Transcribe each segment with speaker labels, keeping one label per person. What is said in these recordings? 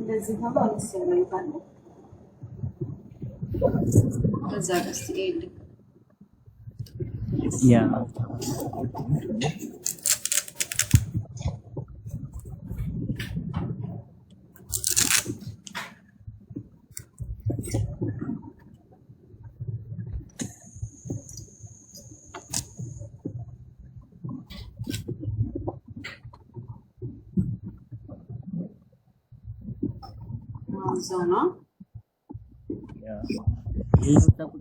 Speaker 1: እንደዚህ ተባለ ሲያለኝ ታለ ከዛ ጋር ሲል
Speaker 2: ያ
Speaker 1: zona
Speaker 2: ya itu takut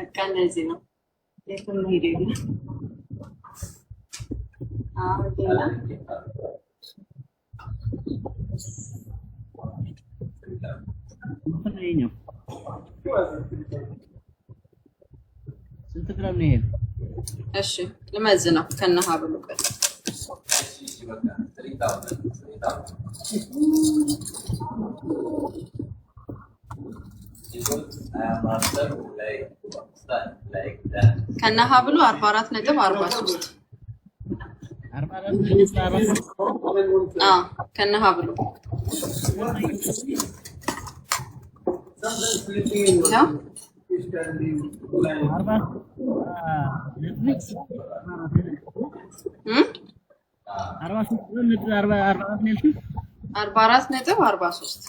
Speaker 1: akan aja no itu nih gila
Speaker 2: apa ini satu gram nih
Speaker 1: እሺ ለማዘና ከነሃ ብሎ ቀር ከነሃ ብሎ 44.43 ከነሃ ብሎ أربعة راس نتو أربعة سوست.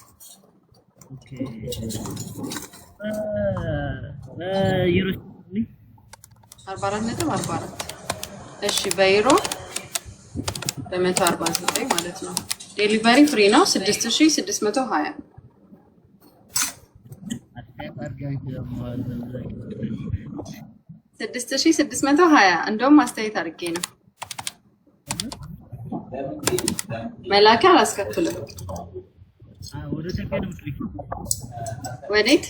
Speaker 2: أوكي. يورو.
Speaker 1: أربعة راس نتو أربعة. إيش بيرو؟ بمتو أربعة سنتين مالتنا. ديليفري فرينا 6600 هاي. 6600 هاي. عندهم ما استوي تاركينه. ملاك على سكتله. وديت؟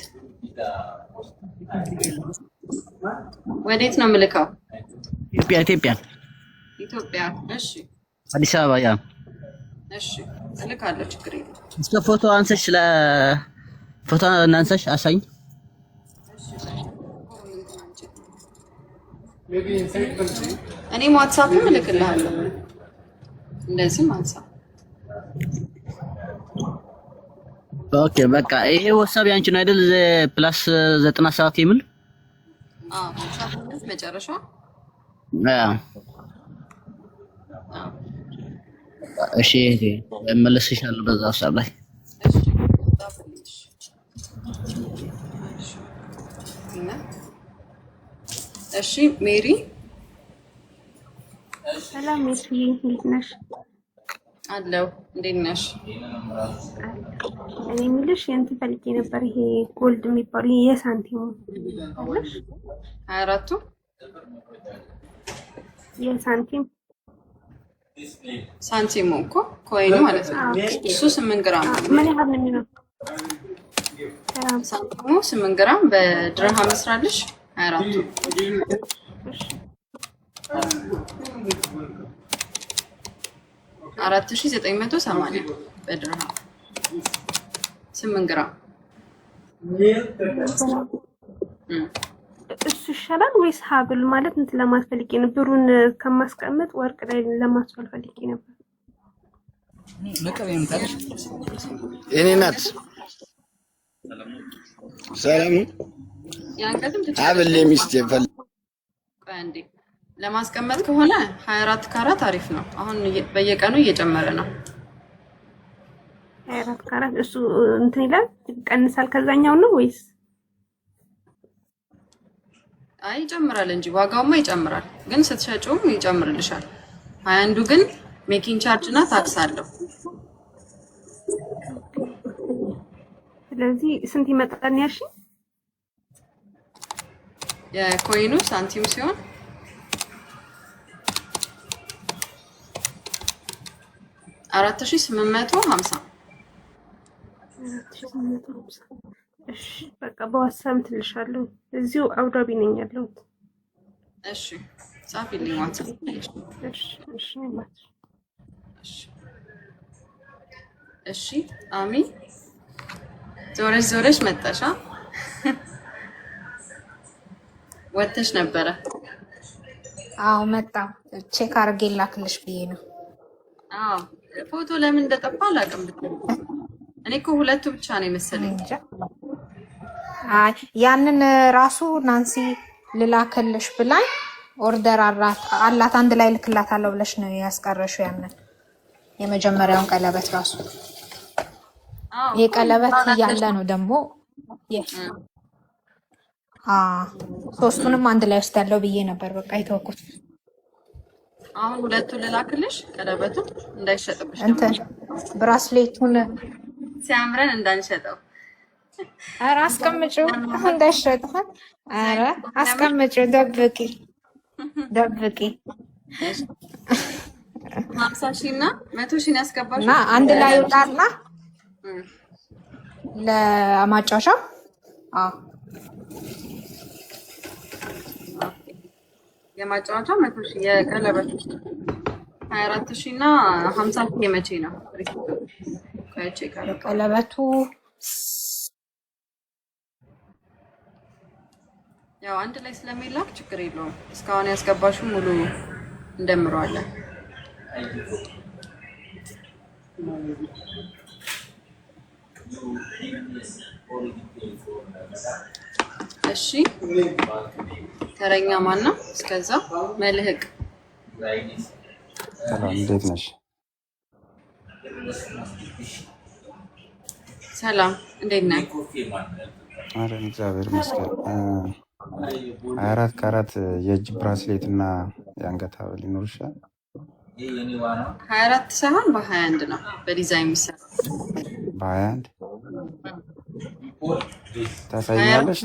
Speaker 1: وديت نملكه.
Speaker 2: إثيوبيا.
Speaker 1: إثيوبيا. إيش؟
Speaker 2: أديس أبابا يا.
Speaker 1: إيش؟ لك هذا شكري.
Speaker 2: إسكا فوتو أنسش لا فوتو ننسش أساين.
Speaker 1: أنا واتساب ملك الله هلا. لازم أنسى.
Speaker 2: اوكي በቃ ይሄ ወሳብ ያንቺ ነው አይደል ፕላስ 97 ይምል
Speaker 1: ወሳብ መጨረሻ
Speaker 2: እሺ እመለስሻለሁ በዛ ወሳብ ላይ
Speaker 1: እሺ ሜሪ
Speaker 3: ሰላም ሜሪ እንዴት ነሽ
Speaker 1: አለው እንዴት ነሽ
Speaker 3: እኔ ምልሽ እንት ፈልጌ ነበር ይሄ ጎልድ የሚባሉ የሳንቲሙ አለሽ
Speaker 1: 24ቱ
Speaker 3: የሳንቲም
Speaker 1: ሳንቲሙ እኮ ኮይኑ ማለት ነው እሱ 8 ግራም
Speaker 3: ምን ያህል ነው የሚለው
Speaker 1: ሳንቲሙ 8 ግራም በድርሃም መስራልሽ 24ቱ 4980 በድርሃም 8 ግራም
Speaker 3: እሱ ይሻላል ወይስ ሀብል ማለት እንት ለማስፈልጊ ነው ብሩን ከማስቀመጥ ወርቅ ላይ ለማስፈልጊ ነበር
Speaker 2: መቀበል የምታለሽ
Speaker 4: እኔ ናት ሰላም
Speaker 1: ያንቀጥም
Speaker 4: ሀብል ለሚስት ይፈል
Speaker 1: አንዴ ለማስቀመጥ ከሆነ 24 ካራት አሪፍ ነው አሁን በየቀኑ እየጨመረ ነው
Speaker 3: 24 ካራት እሱ እንትን ይላል ይቀንሳል ከዛኛው ነው ወይስ
Speaker 1: አይ ይጨምራል እንጂ ዋጋውማ ይጨምራል ግን ስትሸጪውም ይጨምርልሻል 21ዱ ግን ሜኪንግ ቻርጅ እና ታክስ አለው
Speaker 3: ስለዚህ ስንት ይመጣል ያሺ
Speaker 1: የኮይኑ ሳንቲም ሲሆን 4850
Speaker 3: እሺ በቃ በዋትስአፕ ትልሻለሁ እዚሁ አውዳቢ ነኝ ያለሁት
Speaker 1: እሺ ጻፊልኝ ዋትስአፕ
Speaker 3: እሺ
Speaker 1: እሺ አሚ ዞረሽ መጣሻ ወጥተሽ ነበረ
Speaker 5: አው መጣ ቼክ አርጌ ላክልሽ ብዬ ነው
Speaker 1: አዎ ፎቶ ለምን እንደጠፋ አላውቅም። እኔ እኮ ሁለቱ ብቻ ነው የመሰለኝ።
Speaker 5: እንጃ። አይ ያንን ራሱ ናንሲ ልላክልሽ ብላኝ ኦርደር አላት አንድ ላይ ልክላታለሁ ብለሽ ነው ያስቀረሽው ያንን የመጀመሪያውን ቀለበት ራሱ።
Speaker 1: አዎ
Speaker 5: ይሄ ቀለበት እያለ ነው ደግሞ ሶስቱንም አንድ ላይ ወስዳለሁ ብዬ ነበር በቃ የተወኩት።
Speaker 1: አሁን ሁለቱን ልላክልሽ፣ ቀለበቱን እንዳይሸጥብሽ
Speaker 5: እንትን ብራስሌቱን
Speaker 1: ሲያምረን እንዳንሸጠው።
Speaker 5: ኧረ አስቀምጪው እንዳይሸጥህ። ኧረ አስቀምጪው፣ ደብቂ
Speaker 1: 50,000 እና 100,000 ያስገባሽ
Speaker 5: እና አንድ ላይ ይውጣና ለማጫወቻ
Speaker 1: የማጫወቻ 100,000 የቀለበት 24,000 እና 50,000 የመቼ ነው?
Speaker 5: ቀለበቱ
Speaker 1: ያው አንድ ላይ ስለሚላክ ችግር የለውም። እስካሁን ያስገባሽው ሙሉ እንደምረዋለን። እሺ ተረኛ ማን ነው? እስከዛ መልህቅ
Speaker 6: ሰላም፣ እንዴት ነሽ?
Speaker 1: ሰላም እንዴት ነህ?
Speaker 6: አረ እግዚአብሔር ይመስገን። 24 ካራት የእጅ ብራስሌት እና የአንገት ሐብል ይኖርሻል?
Speaker 1: 24 ሳይሆን በ21 ነው በዲዛይን የሚሰራ።
Speaker 6: በ21 ታሳይኛለሽ?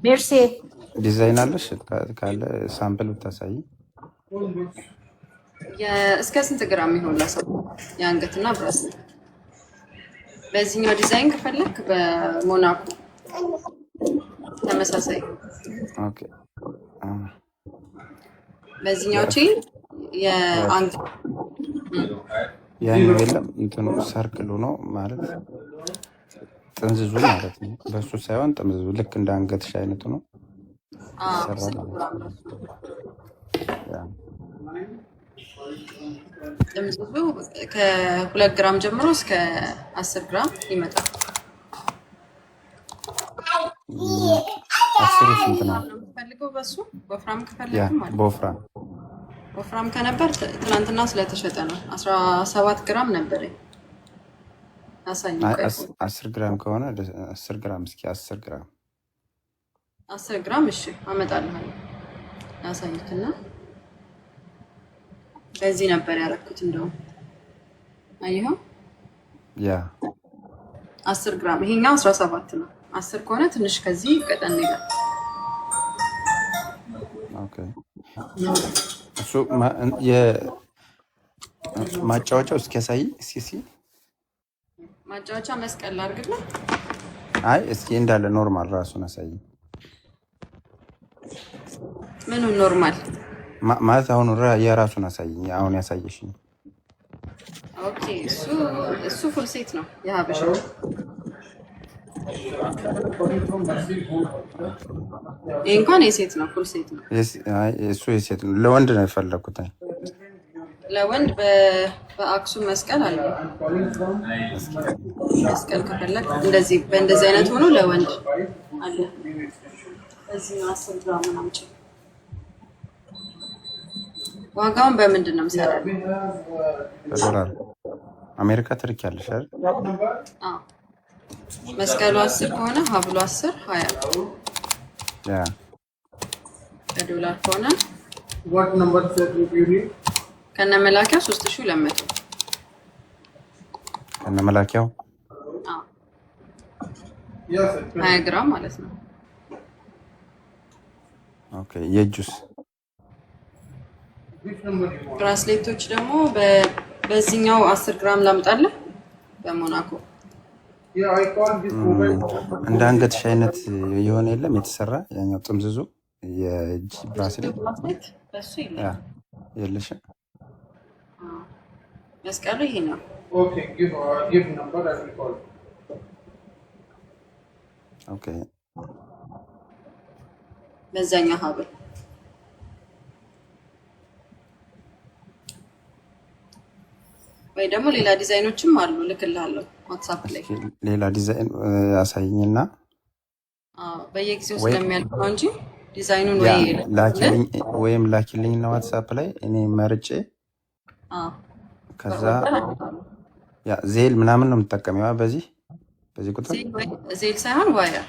Speaker 5: ሜርሴ
Speaker 6: ዲዛይን አለሽ? ካለ ሳምፕል ብታሳይ።
Speaker 1: እስከ ስንት ግራም ይሆን ለሰው የአንገትና ብራስሌት? በዚህኛው ዲዛይን ከፈለክ በሞናኮ ተመሳሳይ።
Speaker 6: ኦኬ
Speaker 1: በዚህኛው የአንገት
Speaker 6: ያኛው የለም እንትኑ ሰርክሉ ነው ማለት ጥምዝዙ ማለት ነው። በሱ ሳይሆን ጥምዝዙ ልክ እንደ አንገትሽ አይነቱ ነው።
Speaker 1: ጥምዝዙ ከ2 ግራም ጀምሮ እስከ 10 ግራም ይመጣል።
Speaker 6: 10 ስንት ነው?
Speaker 1: ፈልገው በሱ ወፍራም ከፈለግን ማለት
Speaker 6: በወፍራም
Speaker 1: ወፍራም ከነበር ትናንትና ስለተሸጠ ነው። 17 ግራም ነበር። አሳኝ
Speaker 6: 10 ግራም ከሆነ 10 ግራም እስኪ 10 ግራም
Speaker 1: 10 ግራም እሺ አመጣልሃለሁ። አሳይክና በዚህ ነበር ያረኩት። እንደው አይሁ
Speaker 6: ያ
Speaker 1: 10 ግራም ይሄኛው 17 ነው። 10 ከሆነ ትንሽ ከዚህ ቀጠን ይላል።
Speaker 6: ኦኬ እሱ ማጫወቻው እስኪ ያሳይ እስኪ
Speaker 1: ማጫወቻ መስቀል ላድርግልህ?
Speaker 6: አይ እስኪ እንዳለ ኖርማል ራሱን አሳይ።
Speaker 1: ምኑ ኖርማል
Speaker 6: ማለት አሁን የራሱን አሳይ። አሁን ያሳየሽኝ።
Speaker 1: ኦኬ እሱ ፉል ሴት ነው የሀበሻ። ይሄ እንኳን የሴት ነው፣ ፉል ሴት ነው።
Speaker 6: እሱ የሴት ነው። ለወንድ ነው የፈለኩት።
Speaker 1: ለወንድ በአክሱም መስቀል አለ። መስቀል ከፈለክ እንደዚህ በእንደዚህ አይነት ሆኖ ለወንድ አለ። እዚህ 10 ግራም ምናምን ዋጋውን በምንድን ነው የምሰራው?
Speaker 6: በዶላር አሜሪካ ትልኪያለሽ አይደል?
Speaker 1: አዎ መስቀሉ 10 ከሆነ ሀብሉ 10 20
Speaker 6: ያ
Speaker 1: በዶላር ከሆነ what number set you need ከነመላኪያው 3200
Speaker 6: ከነመላኪያው
Speaker 1: 20 ግራም ማለት ነው።
Speaker 6: ኦኬ የጁስ
Speaker 1: ብራስሌቶች ደግሞ በዚህኛው 10 ግራም ላምጣለህ በሞናኮ
Speaker 6: እንደ አንገትሽ አይነት የሆነ የለም የተሰራ ያኛው ጥምዝዙ የእጅ ብራስሌት
Speaker 1: በሱ ይላል
Speaker 6: የለሽም?
Speaker 1: መስቀሉ ይሄ ነው።
Speaker 7: ኦኬ give number I will call.
Speaker 6: ኦኬ
Speaker 1: በዛኛው ሀብል ወይ ደግሞ ሌላ ዲዛይኖችም አሉ ልክልሃለሁ ዋትስአፕ ላይ።
Speaker 6: ሌላ ዲዛይን አሳይኝና
Speaker 1: በየጊዜው ስለሚያልቅ ነው እንጂ ዲዛይኑን
Speaker 6: ወይም ላኪልኝና ዋትስአፕ ላይ እኔ መርጬ ከዛ ያ ዜል ምናምን ነው የምትጠቀሚዋ በዚህ ቁጥር
Speaker 1: ዜል ሳይሆን ዋየር።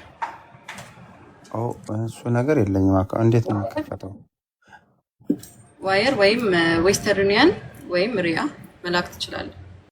Speaker 6: እሱ ነገር የለኝም። እንዴት ነው የምከፈተው?
Speaker 1: ዋየር ወይም ዌስተርን ዩኒየን ወይም ሪያ መላክ ትችላለህ።